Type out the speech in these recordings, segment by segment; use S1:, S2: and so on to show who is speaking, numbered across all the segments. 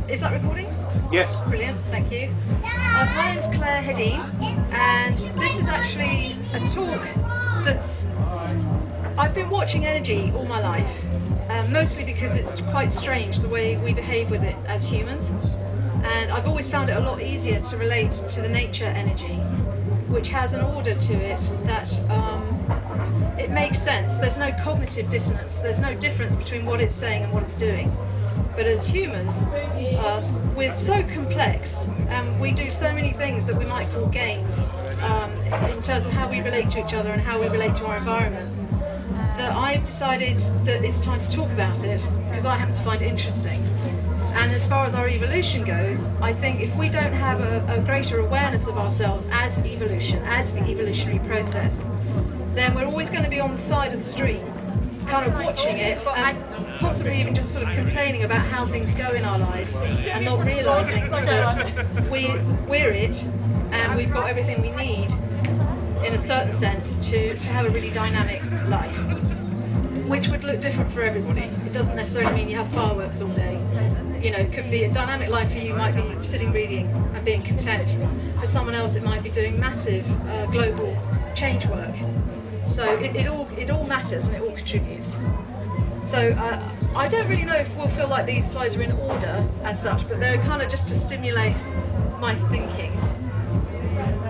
S1: Is that recording?
S2: Yes.
S1: Brilliant, thank you. My name's Claire Hedin, and this is actually a talk that's... I've been watching energy all my life, mostly because it's quite strange the way we behave with it as humans. And I've always found it a lot easier to relate to the nature energy, which has an order to it that it makes sense. There's no cognitive dissonance. There's no difference between what it's saying and what it's doing. But as humans, we're so complex and we do so many things that we might call games in terms of how we relate to each other and how we relate to our environment, that I've decided that it's time to talk about it because I happen to find it interesting. And as far as our evolution goes, I think if we don't have a greater awareness of ourselves as evolution, as the evolutionary process, then we're always going to be on the side of the stream, kind of watching it and possibly even just sort of complaining about how things go in our lives and not realising that we're it and we've got everything we need in a certain sense to have a really dynamic life, which would look different for everybody. It doesn't necessarily mean you have fireworks all day. You know, it could be a dynamic life for you might be sitting reading and being content. For someone else it might be doing massive global change work. So it all matters and it all contributes. So I don't really know if we'll feel like these slides are in order as such, but they're kind of just to stimulate my thinking.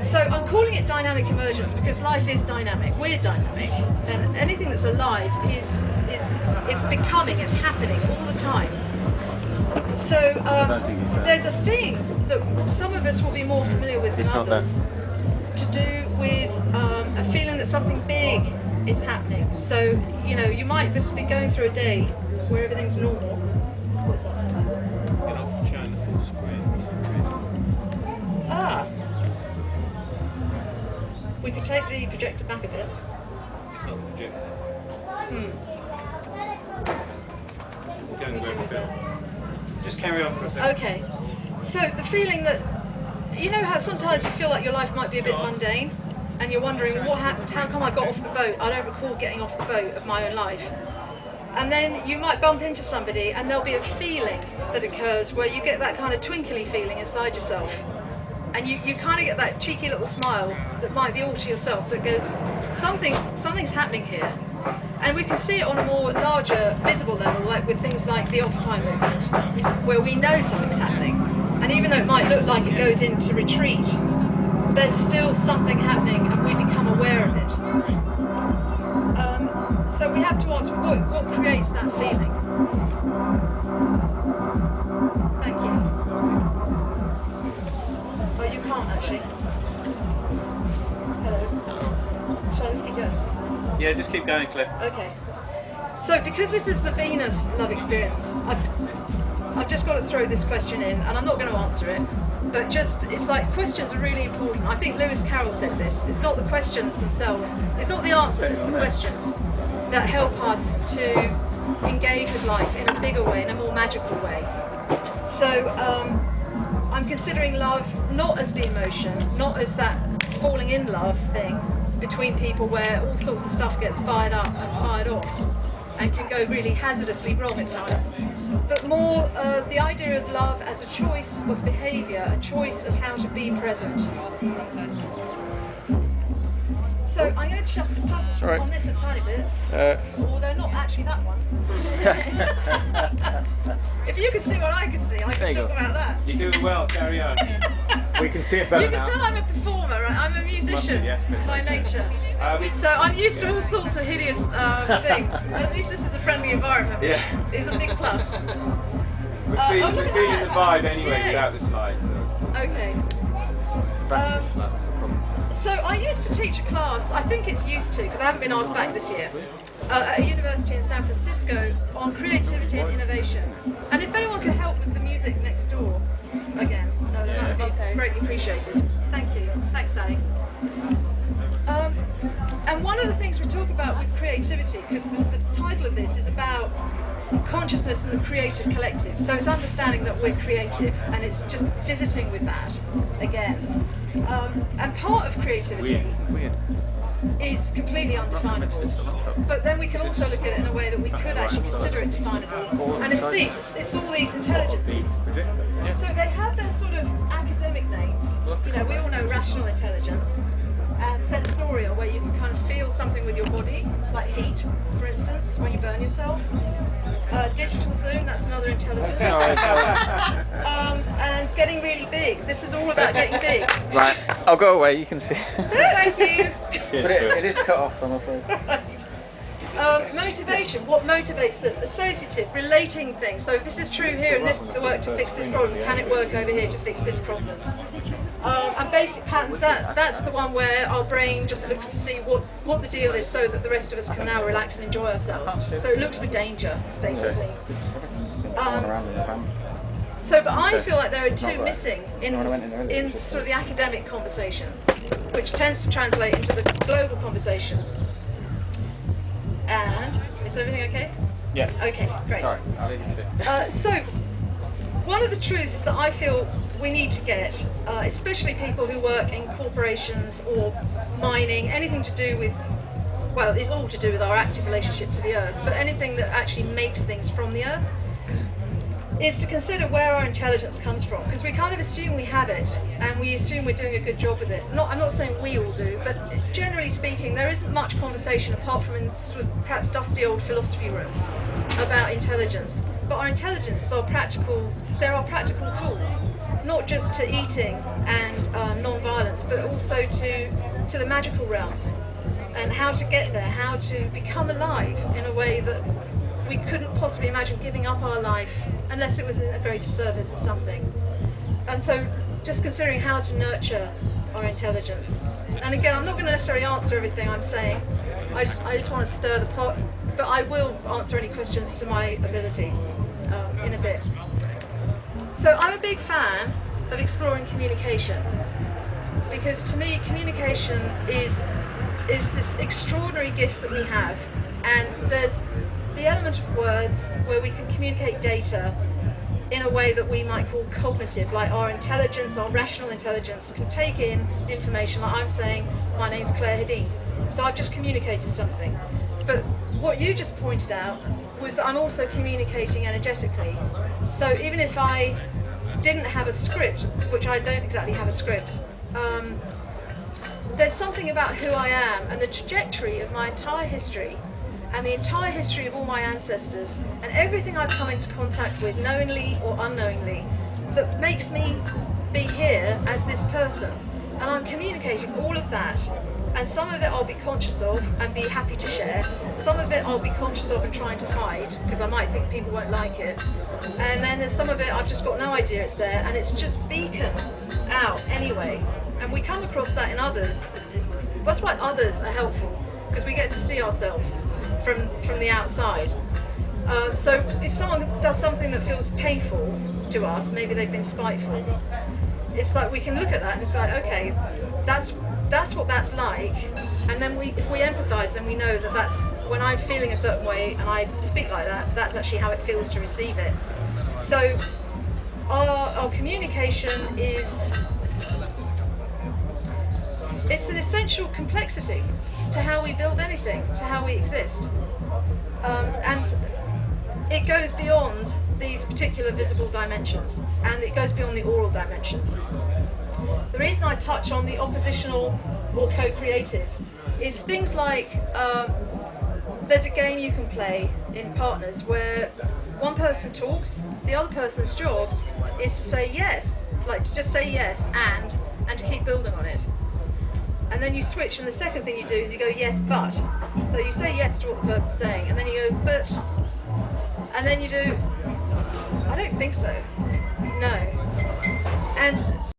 S1: So I'm calling it dynamic emergence because life is dynamic, we're dynamic, and anything that's alive is becoming, it's happening all the time. So there's a thing that some of us will be more familiar with than others, to do with a feeling that something big is happening. So, you know, you might just be going through a day where everything's normal. What's that?
S2: Get off China full screen.
S1: Ah. We could take the projector back a bit.
S2: It's not the projector. Go and grab film. Just carry on for a second.
S1: Okay. So the feeling that, you know how sometimes you feel like your life might be a bit mundane and you're wondering what happened, how come I got off the boat? I don't recall getting off the boat of my own life. And then you might bump into somebody and there'll be a feeling that occurs where you get that kind of twinkly feeling inside yourself. And you kind of get that cheeky little smile that might be all to yourself that goes, something's happening here. And we can see it on a more larger, visible level, like with things like the Occupy movement, where we know something's happening. And even though it might look like it goes into retreat, there's still something happening and we become aware of it. So we have to ask, what creates that feeling? Thank you. Oh, you can't actually. Hello. Shall I just keep going?
S2: Yeah, just keep going, Claire.
S1: Okay. So because this is the Venus love experience, I've just got to throw this question in, and I'm not going to answer it, but just, it's like questions are really important. I think Lewis Carroll said this. It's not the questions themselves, it's not the answers, it's the questions that help us to engage with life in a bigger way, in a more magical way. So I'm considering love not as the emotion, not as that falling in love thing between people where all sorts of stuff gets fired up and fired off and can go really hazardously wrong at times, but more the idea of love as a choice of behaviour, a choice of how to be present. So I'm going to touch on this a tiny bit, although not actually that one. If you can see what I can see, I can talk about that.
S2: You're doing well, carry on.
S3: We can see it better now.
S1: You can tell I'm a performer, right? I'm a musician by nature. So I'm used to all sorts of hideous things. At least this is a friendly environment, which is a big plus.
S2: We're feeling the vibe anyway without the slides. So.
S1: Okay. So I used to teach a class, I think it's used to, because I haven't been asked back this year, at a university in San Francisco on creativity and innovation. And if anyone can help with the music next door, again, no, that would be greatly appreciated. Thank you. Thanks, Sally. And one of the things we talk about with creativity, because the title of this is about consciousness and the creative collective, so it's understanding that we're creative, and it's just visiting with that again. And part of creativity is completely undefinable. But then we can also look at it in a way that we could actually consider it definable. And it's all these intelligences. So they have their sort of academic names. You know, we all know rational intelligence and sensorial, where you can kind of feel something with your body, like heat, for instance, when you burn yourself. Digital zoom, that's another intelligence. And getting really big. This is all about getting big.
S3: Right, I'll go away, you can see.
S1: Thank you.
S3: But it is cut off, I'm afraid.
S1: Motivation, what motivates us? Associative, relating things. So this is true here in this work to fix this problem. Can it work over here to fix this problem? And basic patterns, that's the one where our brain just looks to see what the deal is so that the rest of us can now relax and enjoy ourselves. So it looks for danger, basically. But I feel like there are two missing in sort of the academic conversation, which tends to translate into the global conversation. And, is everything okay?
S3: Yeah.
S1: Okay, great.
S3: Sorry, I'll leave you to.
S1: So, one of the truths that I feel we need to get, especially people who work in corporations or mining, anything to do with, well, it's all to do with our active relationship to the earth, but anything that actually makes things from the earth, is to consider where our intelligence comes from, because we kind of assume we have it and we assume we're doing a good job with it. I'm not saying we all do, but generally speaking there isn't much conversation apart from in sort of perhaps dusty old philosophy rooms about intelligence. But our intelligence is there are practical tools, not just to eating and non-violence, but also to the magical realms and how to get there, how to become alive in a way that we couldn't possibly imagine giving up our life unless it was in a greater service of something. And so just considering how to nurture our intelligence. And again, I'm not going to necessarily answer everything I'm saying. I just want to stir the pot, but I will answer any questions to my ability in a bit. So I'm a big fan of exploring communication, because to me communication is this extraordinary gift that we have, and there's the element of words where we can communicate data in a way that we might call cognitive, like our intelligence, our rational intelligence can take in information, like I'm saying, my name's Claire Hedin, so I've just communicated something. But what you just pointed out was that I'm also communicating energetically. So even if I didn't have a script, which I don't exactly have a script, there's something about who I am and the trajectory of my entire history and the entire history of all my ancestors and everything I've come into contact with, knowingly or unknowingly, that makes me be here as this person. And I'm communicating all of that, and some of it I'll be conscious of and be happy to share, some of it I'll be conscious of and trying to hide because I might think people won't like it, and then there's some of it I've just got no idea it's there and it's just beacon out anyway. And we come across that in others. That's why others are helpful, because we get to see ourselves from the outside. So if someone does something that feels painful to us, maybe they've been spiteful, it's like we can look at that and it's like, okay, that's what that's like, and then if we empathise, then we know that that's when I'm feeling a certain way and I speak like that, that's actually how it feels to receive it. So our communication it's an essential complexity to how we build anything, to how we exist. And it goes beyond these particular visible dimensions, and it goes beyond the oral dimensions. The reason I touch on the oppositional or co-creative is things like there's a game you can play in partners where one person talks, the other person's job is to say yes, like to just say yes and to keep building on it. And then you switch, and the second thing you do is you go yes but. So you say yes to what the person's saying, and then you go but, and then you do I don't think so, no. And